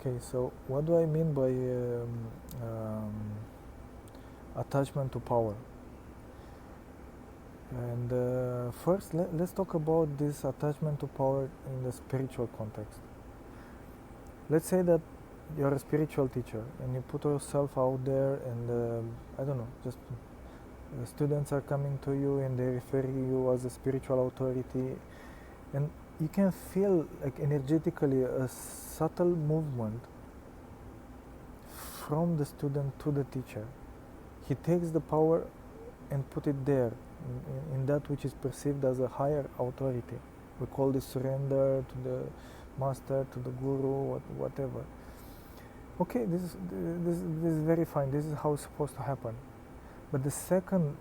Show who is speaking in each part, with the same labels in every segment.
Speaker 1: Okay, so what do I mean by um, attachment to power? And first, let's talk about this attachment to power in the spiritual context. Let's say that you're a spiritual teacher and you put yourself out there, and I don't know, just students are coming to you and they refer you as a spiritual authority, and you can feel like energetically a subtle movement from the student to the teacher. He takes the power and put it there in that which is perceived as a higher authority. We call this surrender to the master, to the guru, whatever. Okay, this is very fine. This is how it's supposed to happen. But the second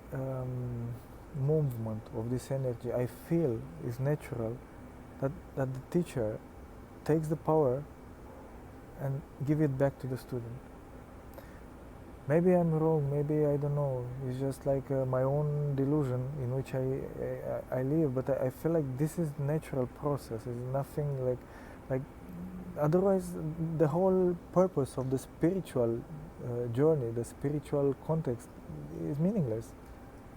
Speaker 1: movement of this energy, I feel, is natural. That the teacher takes the power and give it back to the student. Maybe I'm wrong, maybe I don't know, it's just like my own delusion in which I live, but I feel like this is natural process. It's nothing like otherwise the whole purpose of the spiritual journey, the spiritual context is meaningless,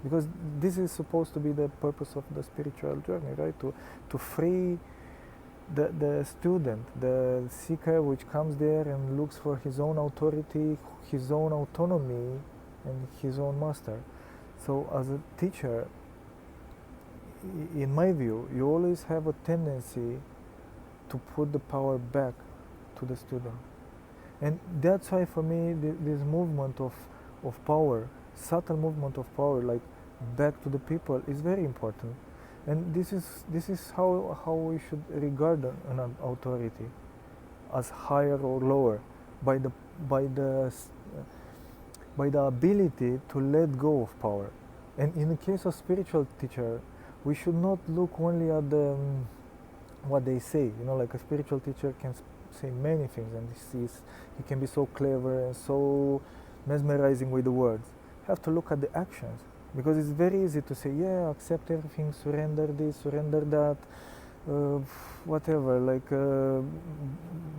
Speaker 1: because this is supposed to be the purpose of the spiritual journey, right? To free the student, the seeker, which comes there and looks for his own authority, his own autonomy, and his own master. So as a teacher, in my view, you always have a tendency to put the power back to the student. And that's why for me this movement of power, subtle movement of power, like back to the people, is very important. And this is how we should regard an authority, as higher or lower, by the ability to let go of power. And in the case of spiritual teacher, we should not look only at the what they say. Like a spiritual teacher can say many things, and he can be so clever and so mesmerizing with the words. You have to look at the actions. Because it's very easy to say, yeah, accept everything, surrender this, surrender that, whatever.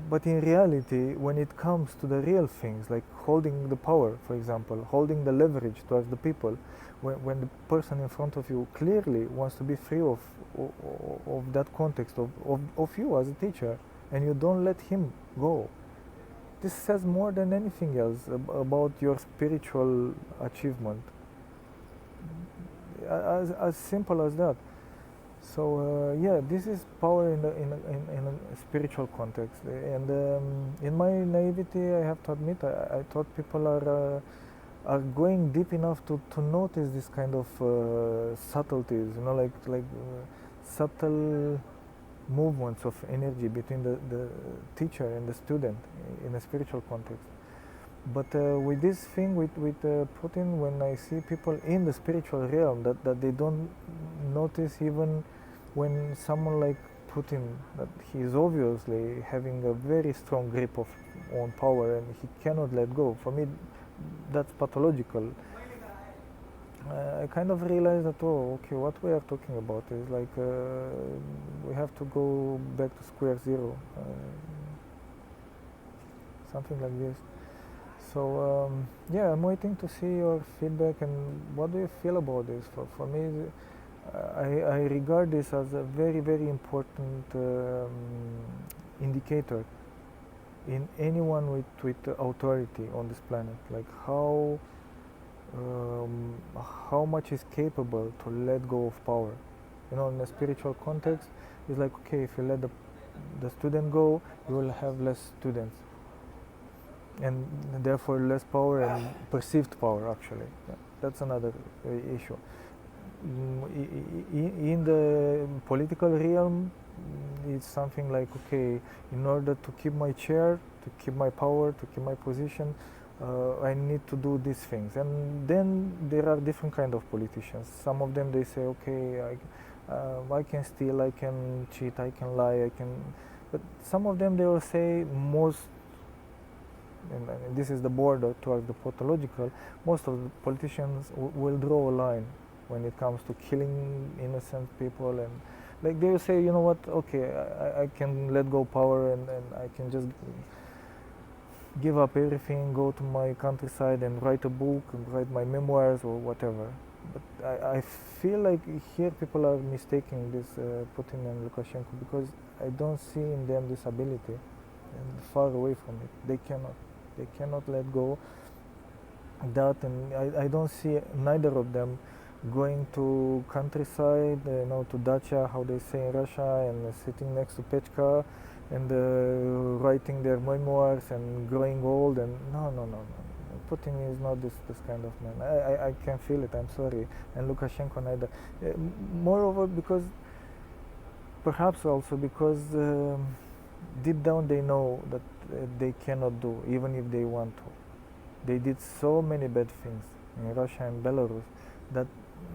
Speaker 1: But in reality, when it comes to the real things, like holding the power, for example, holding the leverage towards the people, when the person in front of you clearly wants to be free of that context of you as a teacher, and you don't let him go, this says more than anything else about your spiritual achievement. As simple as that. So yeah, this is power in a spiritual context. And in my naivety, I have to admit, I thought people are going deep enough to notice this kind of subtleties, subtle movements of energy between the teacher and the student in a spiritual context. But with this thing, with Putin, when I see people in the spiritual realm, that they don't notice, even when someone like Putin, that he is obviously having a very strong grip on power and he cannot let go. For me, that's pathological. I kind of realized that, okay, what we are talking about is like we have to go back to square zero, something like this. So yeah, I'm waiting to see your feedback and what do you feel about this. For me, I regard this as a very, very important indicator in anyone with authority on this planet, like how much is capable to let go of power. In a spiritual context, it's like, okay, if you let the student go, you will have less students, and therefore less power and perceived power, actually. Yeah, that's another issue. In the political realm, it's something like, okay, in order to keep my chair, to keep my power, to keep my position, I need to do these things. And then there are different kind of politicians. Some of them, they say, okay, I can steal, I can cheat, I can lie, but some of them, they will say, and this is the border towards the pathological, most of the politicians will draw a line when it comes to killing innocent people, and like they will say, you know what, okay, I can let go power and I can just give up everything, go to my countryside and write a book, and write my memoirs or whatever. But I feel like here people are mistaking this Putin and Lukashenko because I don't see in them this ability, and far away from it. They cannot let go that, and I don't see neither of them going to countryside, to dacha, how they say in Russia, and sitting next to Pechka, and writing their memoirs and growing old. And no. Putin is not this kind of man. I can feel it. I'm sorry, and Lukashenko neither. Moreover, because perhaps also because deep down they know that they cannot do, even if they want to. They did so many bad things in Russia and Belarus that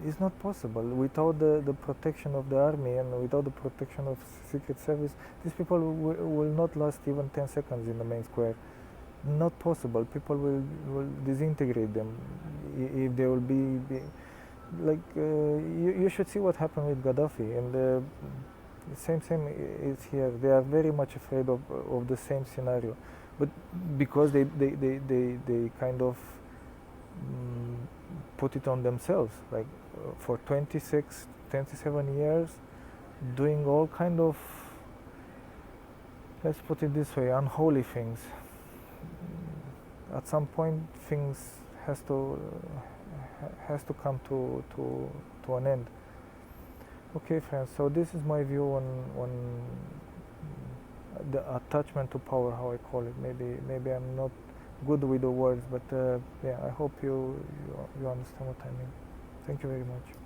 Speaker 1: is not possible. Without the protection of the army and without the protection of secret service, these people will not last even 10 seconds in the main square. Not possible. People will disintegrate them if they will be like you should see what happened with Gaddafi, and the same is here. They are very much afraid of the same scenario, but because they kind of put it on themselves, like for 27 years, doing all kind of, let's put it this way, unholy things. At some point, things has to come to an end. Okay, friends. So this is my view on the attachment to power, how I call it. Maybe I'm not good with the words, but yeah, I hope you understand what I mean. Thank you very much.